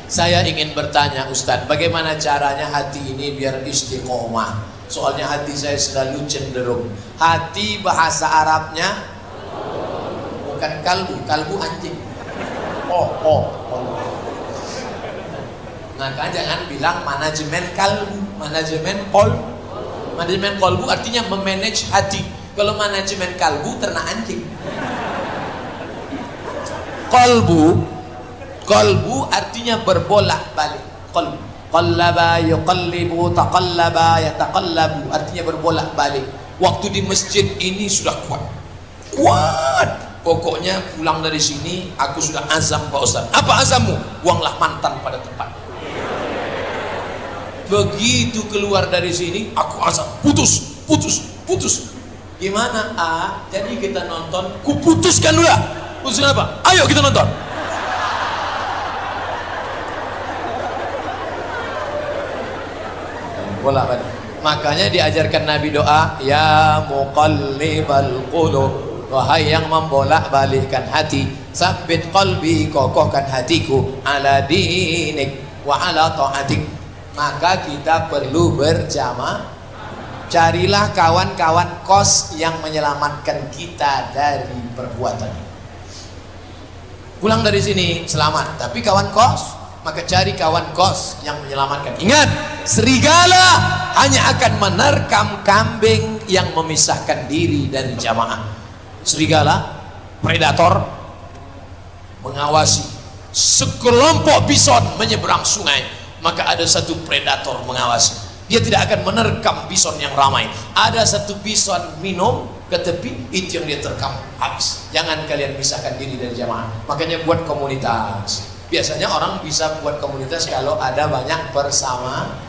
Saya ingin bertanya Ustadz, bagaimana caranya hati ini biar istiqomah? Soalnya hati saya selalu cenderung. Hati bahasa Arabnya bukan kalbu, kalbu anjing. Oh. Maka jangan bilang manajemen kalbu, manajemen kolbu artinya memanage hati. Kalau manajemen kalbu ternak anjing. Qalbu artinya berbolak-balik. Qallaba yuqallibu, taqallaba yataqallabu, artinya berbolak-balik. Waktu di masjid ini sudah kuat. Pokoknya pulang dari sini aku sudah azam Pak Ustaz. Apa azammu? Buanglah mantan pada tempatnya. Begitu keluar dari sini aku azam, putus. Gimana? Jadi kita nonton, kuputuskan dulu. Putuskan apa? Ayo kita nonton. Bolak-balik. Makanya diajarkan Nabi doa, ya muqallibal qulub, wahai yang membolak-balikkan hati, sabbit qalbi, kokohkan hatiku, ala dinik wa ala ta'atik. Maka kita perlu berjamaah. Carilah kawan-kawan kos yang menyelamatkan kita dari perbuatan. Pulang dari sini selamat, tapi kawan kos, maka cari kawan kos yang menyelamatkan. Ingat, serigala hanya akan menerkam kambing yang memisahkan diri dari jamaah. Serigala, predator, mengawasi sekelompok bison menyeberang sungai, maka ada satu predator mengawasi. Dia tidak akan menerkam bison yang ramai. Ada satu bison minum ke tepi, itu yang dia terkam habis. Jangan kalian pisahkan diri dari jamaah. Makanya buat komunitas. Biasanya orang bisa buat komunitas kalau ada banyak bersama.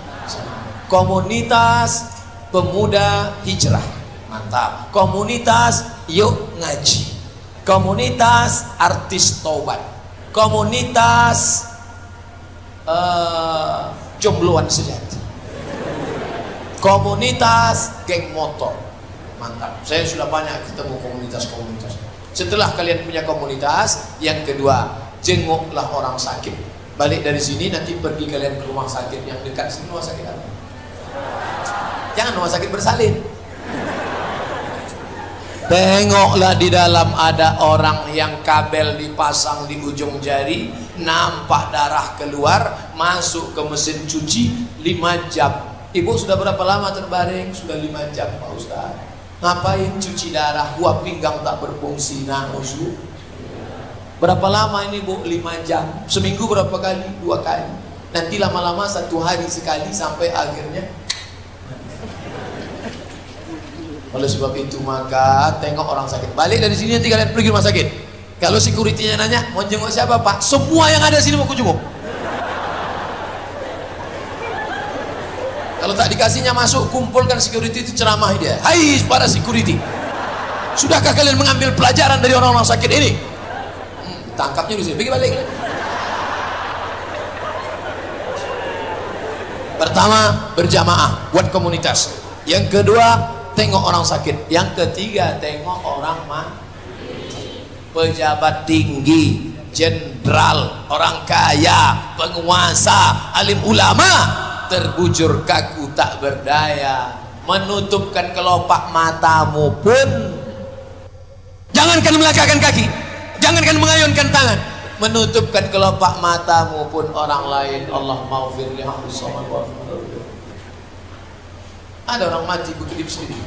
Komunitas pemuda hijrah, mantap. Komunitas yuk ngaji. Komunitas artis taubat. Komunitas jombloan sejati. Komunitas geng motor, mantap. Saya sudah banyak ketemu komunitas. Setelah kalian punya komunitas, yang kedua, jenguklah orang sakit. Balik dari sini nanti pergi kalian ke rumah sakit yang dekat sini. Rumah sakit apa? Jangan rumah sakit bersalin. Tengoklah di dalam ada orang yang kabel dipasang di ujung jari, nampak darah keluar, masuk ke mesin cuci 5 jam. Ibu sudah berapa lama terbaring? Sudah 5 jam Pak Ustaz. Ngapain cuci darah? Buah pinggang tak berfungsi, nangusu. Berapa lama ini Bu? 5 jam. Seminggu berapa kali? 2 kali. Nanti lama-lama 1 hari sekali sampai akhirnya. Oleh sebab itu maka tengok orang sakit. Balik dari sini nanti kalian pergi rumah sakit. Kalau security-nya nanya, mau jenguk siapa Pak? Semua yang ada sini mau jenguk. Kalau tak dikasihnya masuk, kumpulkan security itu, ceramah dia. Hai para security, sudahkah kalian mengambil pelajaran dari orang-orang sakit ini? Tangkapnya di sini, pergi balik. Pertama, berjamaah, buat komunitas. Yang kedua, tengok orang sakit. Yang ketiga, tengok orang pejabat tinggi, jenderal, orang kaya, penguasa, alim ulama, terbujur kaku tak berdaya, menutupkan kelopak matamu pun, jangankan melangkahkan kaki, jangankan mengayunkan tangan, menutupkan kelopak matamu pun orang lain. Allah maghfir li hamdi samad wa ada orang mati begitu sendiri.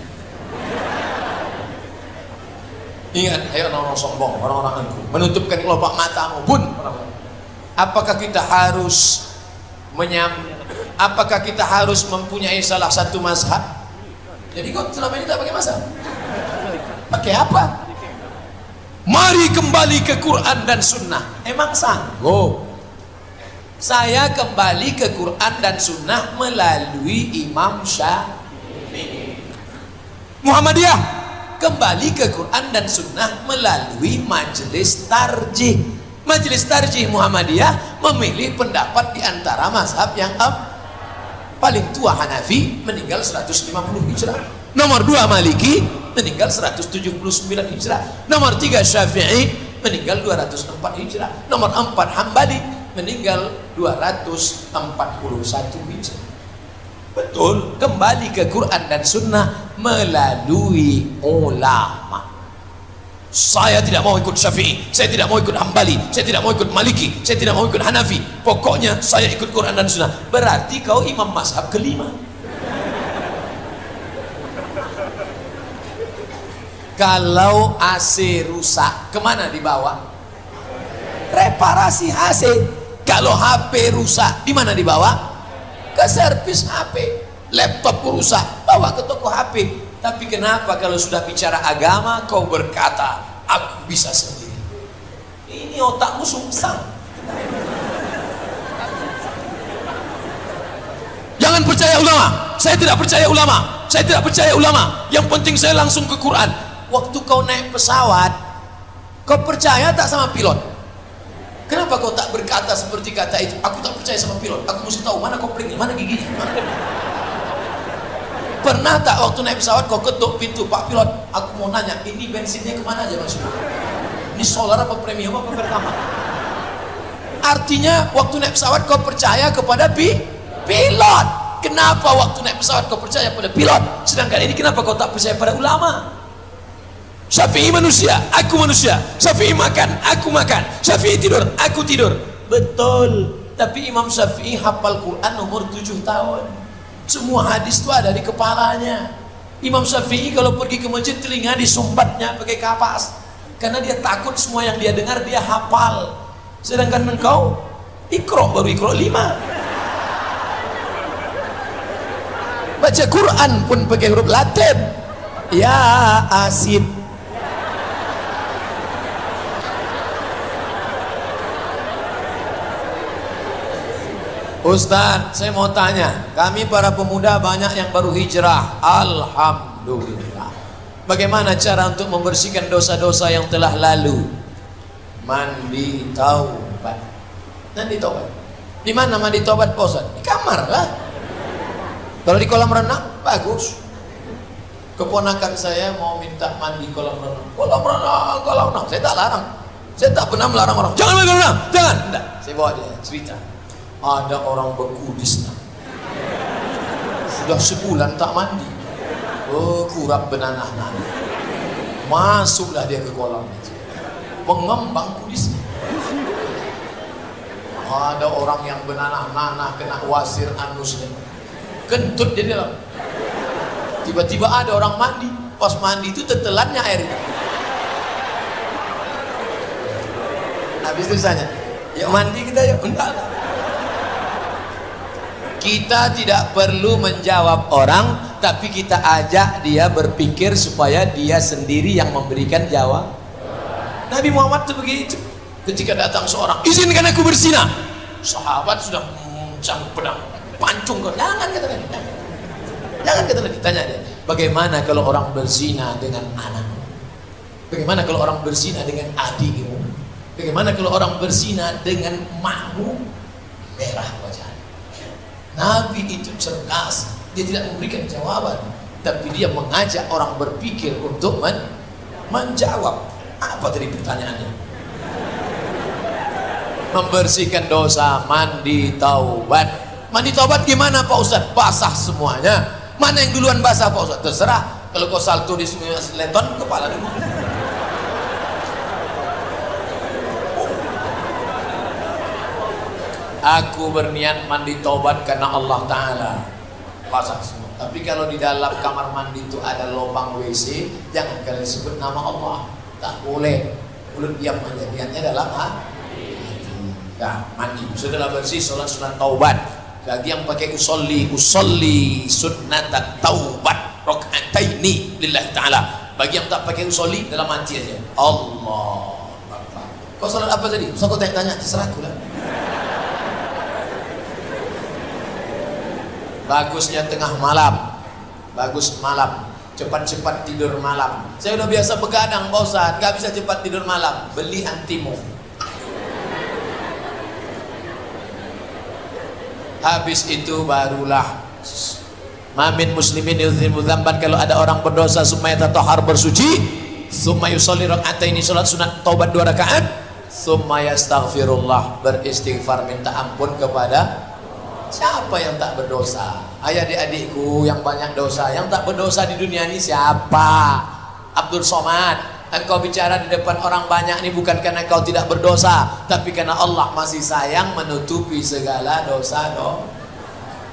Ingat, hai orang-orang sombong, orang-orang angkuh, menutupkan kelopak matamu pun orang lain. Apakah kita harus apakah kita harus mempunyai salah satu mazhab? Jadi kau selama ini tak pakai mazhab? Pakai apa? Mari kembali ke Quran dan Sunnah. Emang sanggup? Saya kembali ke Quran dan Sunnah melalui Imam Syafi'i. Muhammadiyah kembali ke Quran dan Sunnah melalui Majelis Tarjih. Majelis Tarjih Muhammadiyah memilih pendapat di antara mazhab yang paling tua Hanafi, meninggal 150 Hijrah. Nomor 2 Maliki, meninggal 179 Hijrah. Nomor 3 Syafi'i, meninggal 204 Hijrah. Nomor 4 Hambali, meninggal 241 Hijriah. Betul, kembali ke Quran dan Sunnah melalui ulama. Saya tidak mau ikut Syafi'i, saya tidak mau ikut Hambali, saya tidak mau ikut Maliki, saya tidak mau ikut Hanafi, pokoknya saya ikut Quran dan Sunnah. Berarti kau imam mazhab kelima. Kalau AC rusak, kemana dibawa? Reparasi AC. Kalau HP rusak, di mana dibawa? Ke servis HP. Laptop rusak, bawa ke toko HP. Tapi kenapa kalau sudah bicara agama kau berkata aku bisa sendiri? Ini otakmu sungsang. Jangan percaya ulama. Saya tidak percaya ulama. Saya tidak percaya ulama. Yang penting saya langsung ke Quran. Waktu kau naik pesawat, kau percaya tak sama pilot? Kenapa kau tak berkata seperti kata itu? Aku tak percaya sama pilot. Aku mesti tahu mana koplingnya, mana giginya. Pernah tak waktu naik pesawat kau ketuk pintu, Pak pilot, aku mau nanya, ini bensinnya kemana aja maksudnya? Ini solar apa premium apa pertama? Artinya waktu naik pesawat kau percaya kepada pilot. Kenapa waktu naik pesawat kau percaya pada pilot? Sedangkan ini kenapa kau tak percaya pada ulama? Syafi'i manusia, aku manusia. Syafi'i makan, aku makan. Syafi'i tidur, aku tidur. Betul. Tapi Imam Syafi'i hafal Quran umur 7 tahun. Semua hadis itu ada di kepalanya. Imam Syafi'i kalau pergi ke masjid telinga disumbatnya pakai kapas. Karena dia takut semua yang dia dengar dia hafal. Sedangkan engkau Iqra baru Iqra 5. Baca Quran pun pakai huruf Latin. Ya Asin. Ustaz, saya mau tanya, kami para pemuda banyak yang baru hijrah. Alhamdulillah. Bagaimana cara untuk membersihkan dosa-dosa yang telah lalu? Mandi taubat. Mandi taubat. Di mana mandi taubat, Pak Ustaz? Di kamar lah. Kalau di kolam renang, bagus. Keponakan saya mau minta mandi kolam renang. Kolam renang. Saya tak larang. Saya tak pernah melarang orang. Jangan mandi kolam renang, jangan. Enggak. Saya bawa dia cerita. Ada orang beku di sana. Sudah sebulan tak mandi. Kurap benanah-nanah. Masuklah dia ke kolam itu. Mengembang kudisnya. Ada orang yang benanah-nanah kena wasir anusnya. Kentut dia dalam. Tiba-tiba ada orang mandi. Pas mandi itu tetelannya air itu. Habis itu tanya, yuk mandi kita yuk. Enggak. Kita tidak perlu menjawab orang, tapi kita ajak dia berpikir supaya dia sendiri yang memberikan jawab. Nabi Muhammad itu begitu. Ketika datang seorang, izinkan aku berzina. Sahabat sudah mencambuk pedang, pancung kau. Jangan kata Nabi. Jangan kata Nabi. Tanya dia, bagaimana kalau orang berzina dengan anak? Bagaimana kalau orang berzina dengan adikmu? Bagaimana kalau orang berzina dengan makmu? Merah wajah. Nabi itu cerdas, dia tidak memberikan jawaban, tapi dia mengajak orang berpikir untuk menjawab. Apa tadi pertanyaannya? Membersihkan dosa, mandi taubat. Mandi taubat gimana Pak Ustaz? Basah semuanya. Mana yang duluan basah Pak Ustaz? Terserah. Kalau kau salto di sungai Leton, kepala dulu. Aku berniat mandi taubat karena Allah Ta'ala. Basah semua. Tapi kalau di dalam kamar mandi itu ada lubang WC, jangan kalian sebut nama Allah. Tak boleh. Mulut diam aja. Niatnya dalam hati. Nah, mandi. Setelah bersih, sholat sunat taubat. Bagi yang pakai usolli sunnat taubat rakaataini lillahi Ta'ala. Bagi yang tak pakai usolli, dalam hati aja. Allah Akbar. Kau sholat apa tadi? Kau tanya, terserah aku lah. Bagusnya tengah malam, bagus malam, cepat-cepat tidur malam. Saya udah biasa begadang Pak Ustaz, gak bisa cepat tidur malam. Beli antimu. Habis itu barulah mamin muslimin yudhilmu dzamban, kalau ada orang berdosa supaya tatahhar bersuci, summa yusolli raka'ataini, salat sunat taubat 2 rakaat, summa yastaghfirullah, beristighfar minta ampun kepada siapa yang tak berdosa. Adik-adikku yang banyak dosa, yang tak berdosa di dunia ini siapa? Abdul Somad, engkau bicara di depan orang banyak ini bukan karena engkau tidak berdosa, tapi karena Allah masih sayang menutupi segala dosa.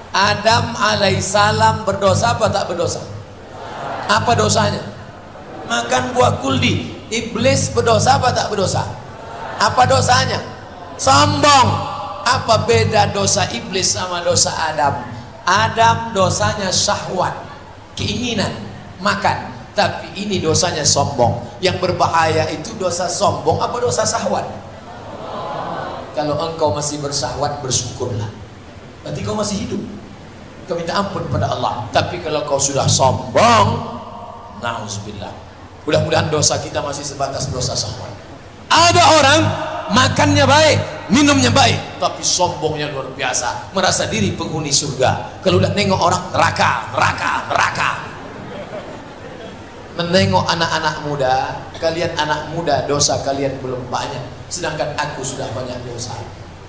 Adam alaihissalam berdosa apa tak berdosa? Apa dosanya? Makan buah kuldi. Iblis berdosa apa tak berdosa? Apa dosanya? Sombong. Apa beda dosa iblis sama dosa Adam? Adam dosanya syahwat, keinginan makan, tapi ini dosanya sombong. Yang berbahaya itu dosa sombong apa dosa syahwat? Kalau engkau masih bersahwat, bersyukurlah, berarti kau masih hidup, kau minta ampun pada Allah. Tapi kalau kau sudah sombong, na'udzubillah, mudah-mudahan dosa kita masih sebatas dosa syahwat. Ada orang makannya baik, minumnya baik, tapi sombongnya luar biasa, merasa diri penghuni surga. Kalau udah nengok orang, neraka. Menengok anak-anak muda, kalian anak muda dosa kalian belum banyak, sedangkan aku sudah banyak dosa.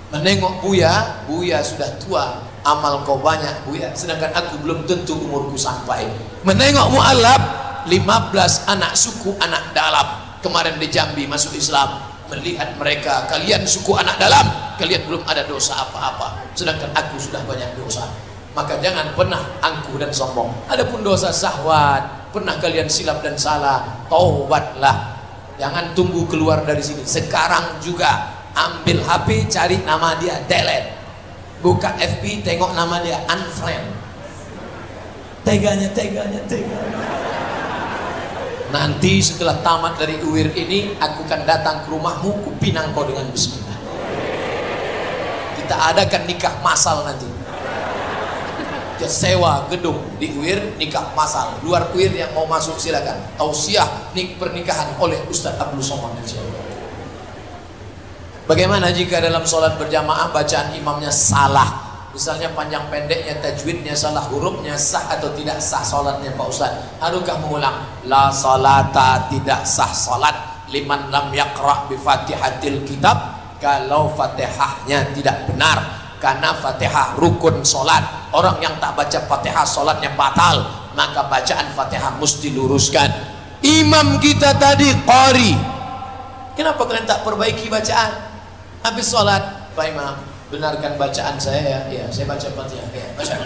Menengok Buya sudah tua, amal kau banyak Buya, sedangkan aku belum tentu umurku sampai. Menengok Mu'alab, 15 anak suku anak dalam kemarin di Jambi masuk Islam, melihat mereka, kalian suku anak dalam, kalian belum ada dosa apa-apa, sedangkan aku sudah banyak dosa. Maka jangan pernah angkuh dan sombong. Adapun dosa syahwat, pernah kalian silap dan salah, taubatlah. Jangan tunggu keluar dari sini, sekarang juga ambil HP, cari nama dia, delete. Buka FB, tengok nama dia, unfriend. Teganya. Nanti setelah tamat dari UIR ini, aku akan datang ke rumahmu, kupinang kau dengan bismillah. Kita adakan nikah masal nanti. Kita sewa gedung di UIR, nikah masal. Luar UIR yang mau masuk silakan. Tausiah pernikahan oleh Ustaz Abdul Somad. Bagaimana jika dalam sholat berjamaah bacaan imamnya salah? Misalnya panjang pendeknya, tajwidnya salah, hurufnya sah atau tidak sah sholatnya Pak Ustaz? Harukah mengulang? La salata, tidak sah sholat liman lam yaqra' bi fatihatil kitab, kalau fatihahnya tidak benar, karena fatihah rukun sholat. Orang yang tak baca fatihah sholatnya batal, maka bacaan fatihah mesti luruskan. Imam kita tadi qari, kenapa kalian tak perbaiki bacaan? Habis sholat, Pak Imam, benarkan bacaan saya ya. Ya, saya baca Fatihah. Ya, baca.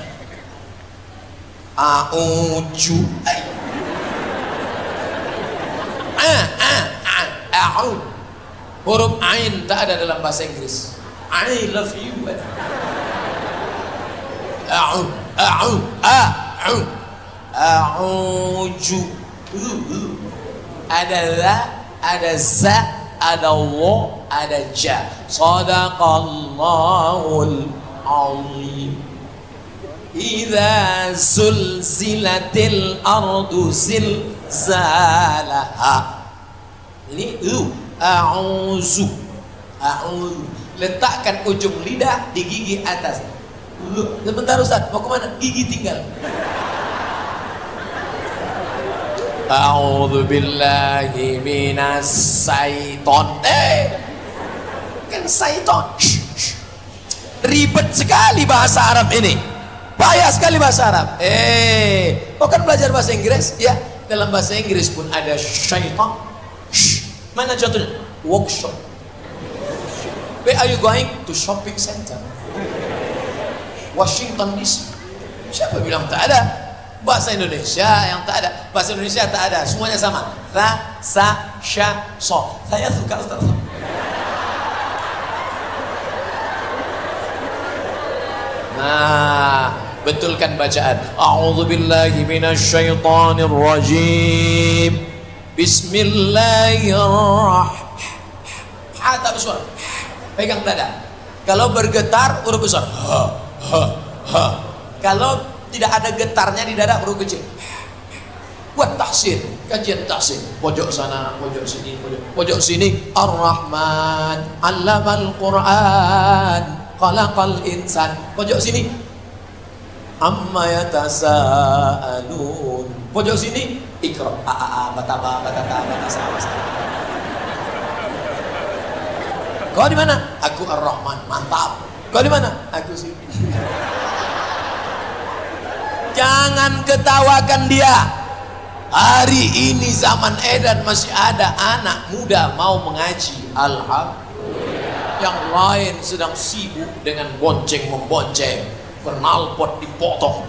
A'udzu. A'ud. Huruf ain tak ada dalam bahasa Inggris. I love you. A'ud. A'udzu. Ada la, ada za, ada wa, ada ja. Sadaqallahul azim. Idza zulzilatil ardu zilzalaha. Ini a'udzu. Letakkan ujung lidah di gigi atas. Sebentar Ustaz, mau kemana? Gigi tinggal. A'udzu billahi minas syaiton. Kan syaiton. Ribet sekali bahasa Arab ini. Payah sekali bahasa Arab. Kau kan belajar bahasa Inggris? Ya, dalam bahasa Inggris pun ada syaiton. Mana contohnya? Workshop. Where are you going? To shopping center. Washington DC. Siapa bilang tak ada? Bahasa Indonesia yang tak ada. Bahasa Indonesia tak ada, semuanya sama. Ra, sa, sya, so. Saya suka Ustaz. Nah, betulkan bacaan. A'udzubillahi minasyaitonir rajim. Bismillahirrahmanirrahim. Tak bersuara. Pegang dada. Kalau bergetar huruf besar. Kalau tidak ada getarnya di dada, huruf kecil. Buat tahsin, kajian tahsin. Pojok sana, pojok sini, pojok sini. Ar-Rahman, 'allamal Qur'an, khalaqal insan. Pojok sini. Amma yatasaalun. Pojok sini. Iqra, bataba, batata, batasa. Kau di mana? Aku Ar-Rahman. Mantap. Kau di mana? Aku sini. Jangan ketawakan dia. Hari ini zaman edan masih ada anak muda mau mengaji. Alhamdulillah. Yang lain sedang sibuk dengan bonceng membonceng, knalpot dipotong,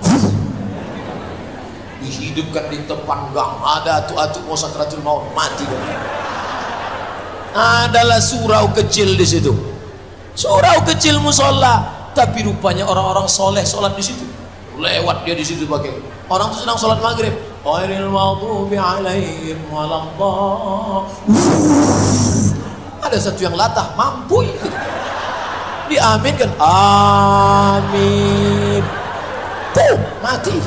dihidupkan di depan gang. Ada atu-atu mau sakratul maut, mati. Adalah surau kecil di situ. Surau kecil musola, tapi rupanya orang-orang soleh sholat di situ. Lewat dia di situ pakai. Orang itu sedang sholat maghrib. Ghairil maghdubi alaihim waladdallin. Ada satu yang latah, mampu itu. Diaminkan, amin. Tuh, mati.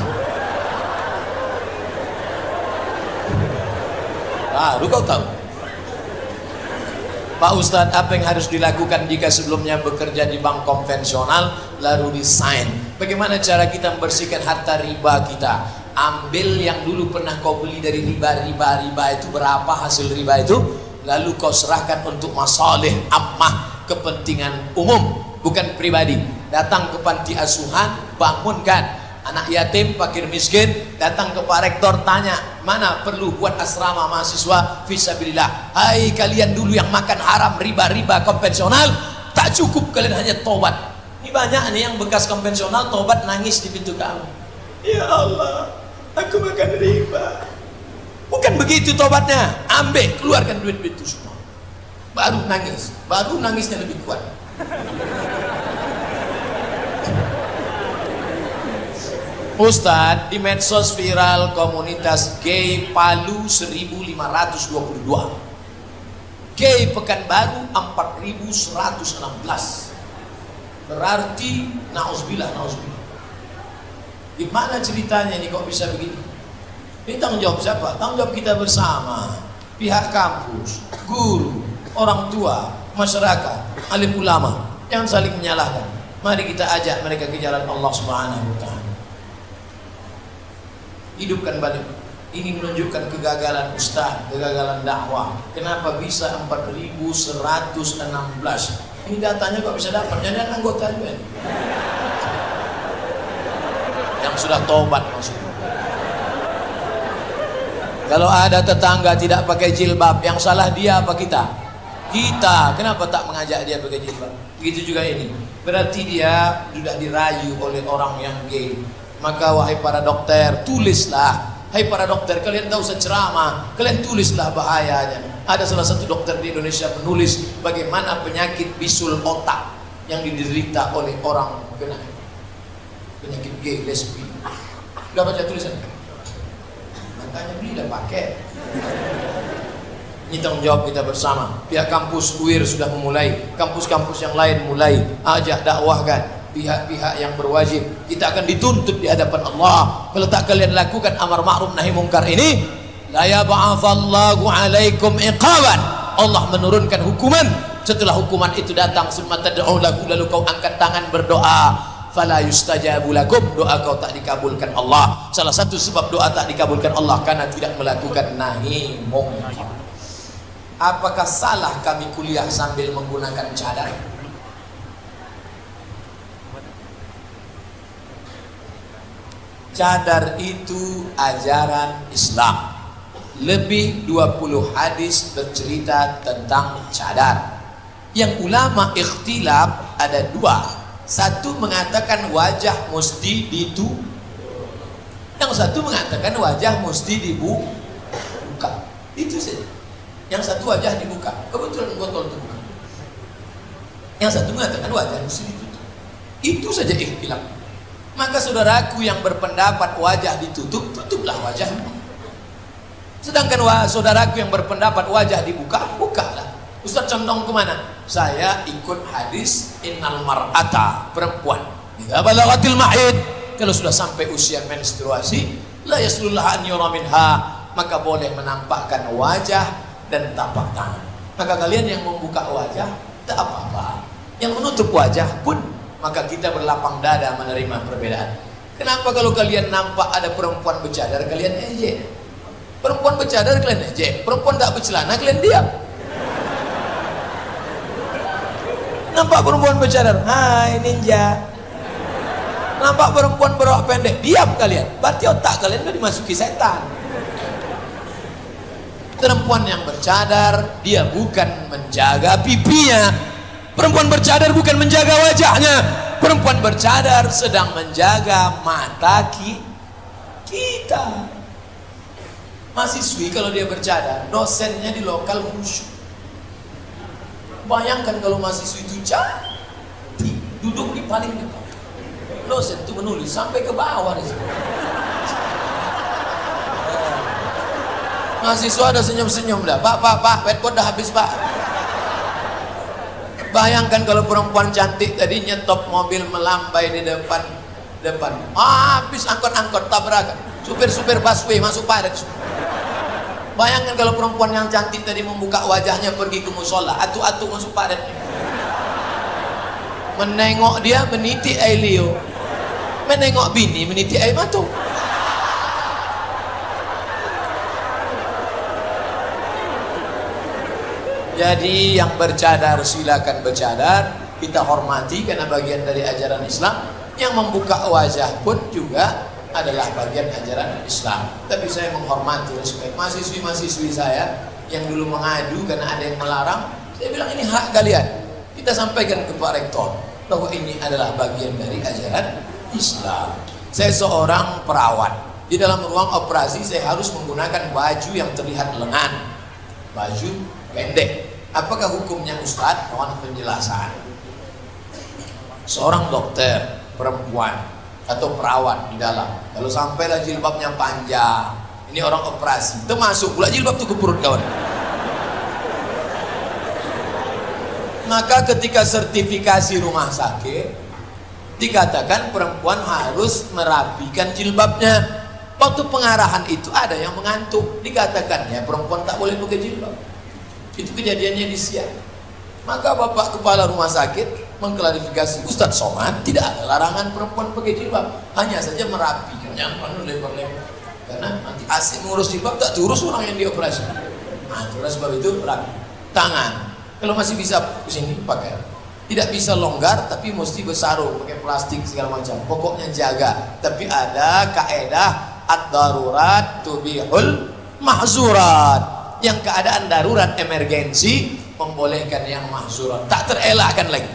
Baru kau tahu. Pak Ustadz, apa yang harus dilakukan jika sebelumnya bekerja di bank konvensional lalu resign? Bagaimana cara kita membersihkan harta riba kita? Ambil yang dulu pernah kau beli dari riba itu berapa hasil riba itu, lalu kau serahkan untuk masalih ammah, kepentingan umum, bukan pribadi. Datang ke panti asuhan, bangunkan anak yatim, fakir miskin, datang ke Pak Rektor tanya, mana perlu buat asrama mahasiswa fisabilillah. Hai kalian dulu yang makan haram riba konvensional, tak cukup kalian hanya tobat. Ini banyak nih yang bekas konvensional tobat nangis di pintu kamu. Ya Allah, aku makan riba. Bukan begitu tobatnya, ambil, keluarkan duit itu semua. Baru nangis, baru nangisnya lebih kuat. Ustadz, di medsos viral komunitas gay Palu 1522, gay Pekanbaru 4116. Berarti nauzubillah. Gimana ceritanya ini kok bisa begini? Ini tanggung jawab siapa? Tanggung jawab kita bersama, pihak kampus, guru, orang tua, masyarakat, alim ulama. Jangan saling menyalahkan. Mari kita ajak mereka ke jalan Allah Subhanahu wa Ta'ala. Hidupkan balik. Ini menunjukkan kegagalan ustaz, kegagalan dakwah. Kenapa bisa 4116? Ini datanya kok bisa dapat? Jangan anggota juga. Yang sudah tobat maksudnya. Kalau ada tetangga tidak pakai jilbab, yang salah dia apa kita? Kita. Kenapa tak mengajak dia pakai jilbab? Begitu juga ini. Berarti dia sudah dirayu oleh orang yang gay. Maka wahai para dokter, tulislah. Hai para dokter, kalian tahu seceramah, kalian tulislah bahayanya. Ada salah satu dokter di Indonesia menulis bagaimana penyakit bisul otak yang diderita oleh orang kena penyakit gay, lesbi. Udah baca tulisannya? Makanya beli dan pakai. Ini tanggung jawab kita bersama. Pihak kampus UIR sudah memulai, kampus-kampus yang lain mulai. Ajak dakwahkan pihak-pihak yang berwajib. Kita akan dituntut di hadapan Allah. Kalau tak kalian lakukan amar ma'ruf nahi mungkar ini, la yab'atsallahu 'alaikum iqaban. Allah menurunkan hukuman. Setelah hukuman itu datang, summa tad'u lahu, lalu kau angkat tangan berdoa, fala yustajabu lakum, doa kau tak dikabulkan Allah. Salah satu sebab doa tak dikabulkan Allah karena tidak melakukan nahi mungkar. Apakah salah kami kuliah sambil menggunakan cadar? Cadar itu ajaran Islam. Lebih 20 hadis bercerita tentang cadar. Yang ulama ikhtilaf ada dua. Satu mengatakan wajah mesti ditutup. Yang satu mengatakan wajah mesti dibuka. Itu saja. Yang satu wajah dibuka. Kebetulan botol terbuka. Yang satu mengatakan wajah mesti ditutup. Itu saja ikhtilaf. Maka saudaraku yang berpendapat wajah ditutup, tutuplah wajah. Sedangkan saudaraku yang berpendapat wajah dibuka, bukalah. Ustaz condong kemana? Saya ikut hadis innal mar'ata, perempuan idza balaghatil mahid, kalau sudah sampai usia menstruasi, la yaslullah an yura minha, maka boleh menampakkan wajah dan tapak tangan. Maka kalian yang membuka wajah tak apa-apa. Yang menutup wajah pun, maka kita berlapang dada menerima perbedaan. Kenapa kalau kalian nampak ada perempuan bercadar kalian ejek? Perempuan bercadar kalian ejek, perempuan tak bercelana kalian diam. Nampak perempuan bercadar, hai ninja. Nampak perempuan berok pendek, diam kalian. Berarti otak kalian udah dimasuki setan. Perempuan yang bercadar, dia bukan menjaga pipinya. Perempuan bercadar bukan menjaga wajahnya. Perempuan bercadar sedang menjaga mata kita. Mahasiswi kalau dia bercadar, dosennya di lokal khusyuk. Bayangkan kalau mahasiswi itu cantik, duduk di paling depan. Dosen itu menulis sampai ke bawah di sini. Mahasiswa ada senyum-senyum dah. Pak, petpot dah habis, Pak. Bayangkan kalau perempuan cantik tadi nyetop mobil melambai di depan. Habis angkot-angkot tabrakan. Supir-supir busway masuk padat. Bayangkan kalau perempuan yang cantik tadi membuka wajahnya pergi ke musola, atu-atu masuk padat. Menengok dia meniti air liur. Menengok bini meniti air mata. Jadi yang bercadar silakan bercadar, kita hormati karena bagian dari ajaran Islam. Yang membuka wajah pun juga adalah bagian ajaran Islam. Tapi saya menghormati, respect mahasiswi-mahasiswi saya yang dulu mengadu karena ada yang melarang. Saya bilang ini hak kalian. Kita sampaikan ke Pak Rektor bahwa ini adalah bagian dari ajaran Islam. Saya seorang perawat. Di dalam ruang operasi saya harus menggunakan baju yang terlihat lengan, baju pendek. Apakah hukumnya Ustadz? Mohon penjelasan. Seorang dokter perempuan atau perawat di dalam, kalau sampailah jilbabnya panjang, ini orang operasi, termasuk pula jilbab itu ke perut kawan. Maka ketika sertifikasi rumah sakit dikatakan perempuan harus merapikan jilbabnya. Waktu pengarahan itu ada yang mengantuk, dikatakan ya perempuan tak boleh pakai jilbab. Itu kejadiannya di Siak. Maka bapak kepala rumah sakit mengklarifikasi, Ustadz Somad tidak ada larangan perempuan pakai jilbab, hanya saja merapikan yang lebar-lebar, karena nanti asik mengurus jilbab tak diurus orang yang dioperasi. Nah, oleh sebab itu rapi. Tangan kalau masih bisa sini pakai, tidak bisa longgar tapi mesti bersarung pakai plastik segala macam, pokoknya jaga. Tapi ada kaedah ad-darurat tubihul mahzurat, yang keadaan darurat emergensi membolehkan yang mahzurat, tak terelakkan lagi,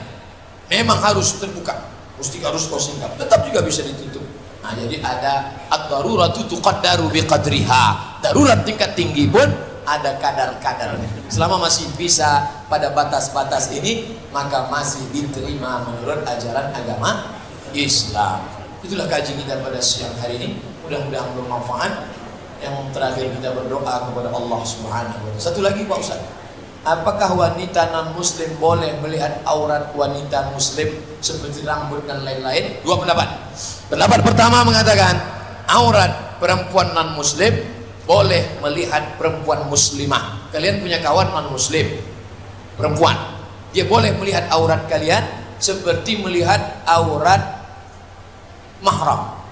memang harus terbuka, mesti harus kau singkap, tetap juga bisa ditutup. Nah, jadi ada ad-daruratu tuqaddaru biqadriha, darurat tingkat tinggi pun ada kadar-kadarnya. Selama masih bisa pada batas-batas ini, maka masih diterima menurut ajaran agama Islam. Itulah kajian kita pada siang hari ini, mudah-mudahan bermanfaat. Yang terakhir kita berdoa kepada Allah Subhanahu wa Ta'ala. Satu lagi Pak Ustaz, apakah wanita non muslim boleh melihat aurat wanita muslim seperti rambut dan lain-lain? Dua pendapat. Pendapat pertama mengatakan aurat perempuan non muslim boleh melihat perempuan muslimah. Kalian punya kawan non muslim perempuan, dia boleh melihat aurat kalian seperti melihat aurat mahram.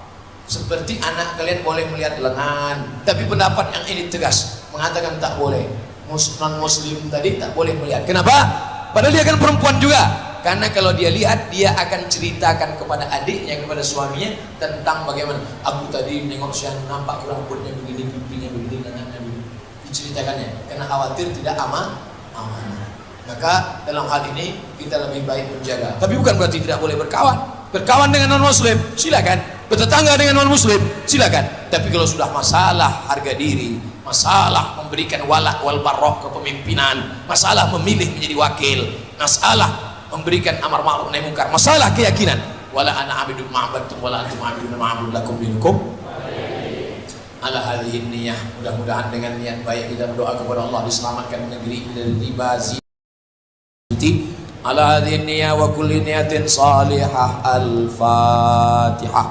Seperti anak kalian boleh melihat lengan. Tapi pendapat yang ini tegas, mengatakan tak boleh. Non muslim tadi tak boleh melihat. Kenapa? Padahal dia kan perempuan juga. Karena kalau dia lihat, dia akan ceritakan kepada adiknya, kepada suaminya tentang bagaimana aku tadi nengok Syah, nampak rambutnya begini, pipinya begini, lengannya begini. Diceritakannya karena khawatir tidak amanah. Maka dalam hal ini kita lebih baik menjaga. Tapi bukan berarti tidak boleh berkawan. Berkawan dengan non muslim silakan, bertetangga dengan non muslim silakan. Tapi kalau sudah masalah harga diri, masalah memberikan walak wal barok kepemimpinan, masalah memilih menjadi wakil, masalah memberikan amar ma'ruf nahi munkar, masalah keyakinan, wala ana abidun ma'badtum wala antum abidun ma'bud lakum dinukum ala hadhihi niyah. Mudah-mudahan dengan niat baik kita berdoa kepada Allah diselamatkan negeri dari riba zina. Ala hadhihi niyah wa kulli niyatin salihah. Al-Fatihah.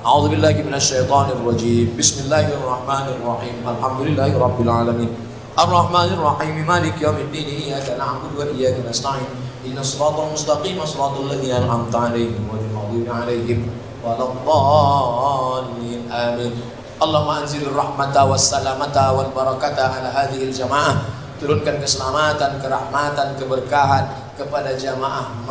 A'udzu billahi minasyaitonir rajim. Bismillahirrahmanirrahim. Alhamdulillahi rabbil alamin. Ar-Rahmanir Rahim. Maliki yaumiddin. Iyyaka na'budu wa iyyaka nasta'in. Ihdinas siratal mustaqim. Shiratal ladzina an'amta 'alaihim ghairil maghdubi 'alaihim waladdallin. Amin. Allahumma anzil rahmata was salamata wal barakata ala hadhil jamaah. Turunkan keselamatan, kerahmatan, keberkahan kepada jamaah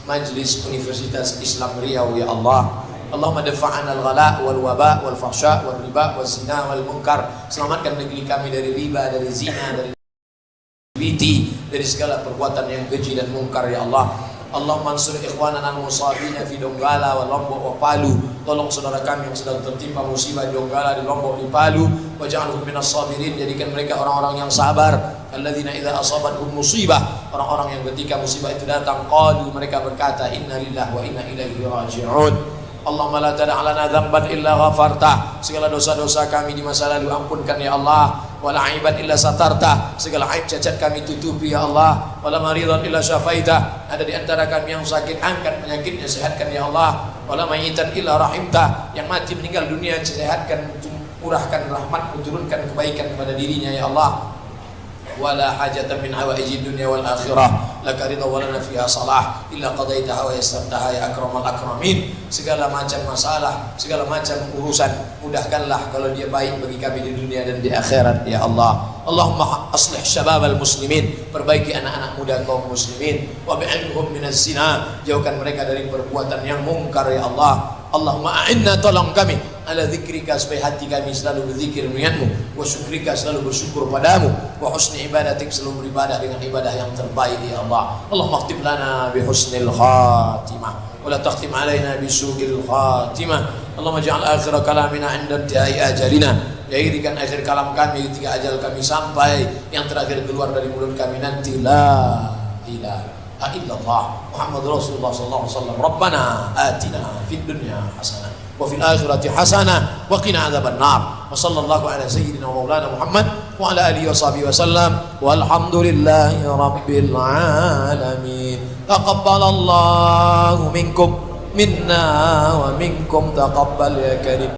Majlis Universitas Islam Riau ya Allah. Allahumma dafa'ana al-ghala wal waba wal fahsya wal riba wal zina wal munkar. Selamatkan negeri kami dari riba, dari zina, dari biti, dari segala perbuatan yang keji dan mungkar ya Allah. Allahumma ansur ikhwanana al-musabina fi Donggala wa Lombok wa Palu. Tolong saudara kami yang sedang tertimpa musibah di Donggala, di Lombok, di Palu. Waj'alhum minas sabirin, jadikan mereka orang-orang yang sabar. Alladzina idza asabatuhum musibah, orang-orang yang ketika musibah itu datang qalu, mereka berkata inna lillahi wa inna ilaihi raji'un. Allahumma la tada' lana dzamban illa ghafarta, segala dosa-dosa kami di masa lalu ampunkan ya Allah. Wala aiban illa satarta, segala aib cacat kami tutupi ya Allah. Wala maridan illa syafaita, ada di antara kami yang sakit angkat penyakitnya, sehatkan ya Allah. Wala mayitan illa rahimta, yang mati meninggal dunia sehatkan, murahkan rahmat, turunkan kebaikan kepada dirinya ya Allah. Wala hajatan min hawaijid dunya wal akhirah laka ridha wa lana fiha salah illa qadaitaha wa yassartaha ya akramal akramin. Segala macam masalah, segala macam urusan mudahkanlah kalau dia baik bagi kami di dunia dan di akhirat ya Allah. Allahumma aslih syababal muslimin, perbaiki anak-anak muda kaum muslimin. Wa bi'inhum minaz zina, jauhkan mereka dari perbuatan yang mungkar ya Allah. Allahumma a'inna, tolong kami ala zikrika, supaya hati kami selalu berzikir mengingatmu, wa syukrika, selalu bersyukur padamu, wa husni ibadatik, selalu beribadah dengan ibadah yang terbaik ya Allah. Allahumma khtim lana bi husnil khatimah wa la takhtim alaina bi su'il khatimah. Allahumma ja'al akhir kalamina 'inda intihai ajalina, jadikan akhir kalam kami ketika ajal kami sampai, yang terakhir keluar dari mulut kami nanti la ilaha illallah Muhammad Rasulullah sallallahu alaihi wasallam. Rabbana atina fid dunya hasanah wa fil akhirati hasanah wa qina adzaban nar. Wa sallallahu ala sayyidina wa maulana Muhammad wa ala alihi wa sahbihi wasallam walhamdulillahi rabbil alamin. Taqabbalallahu minkum minna wa minkum taqabbal ya karim.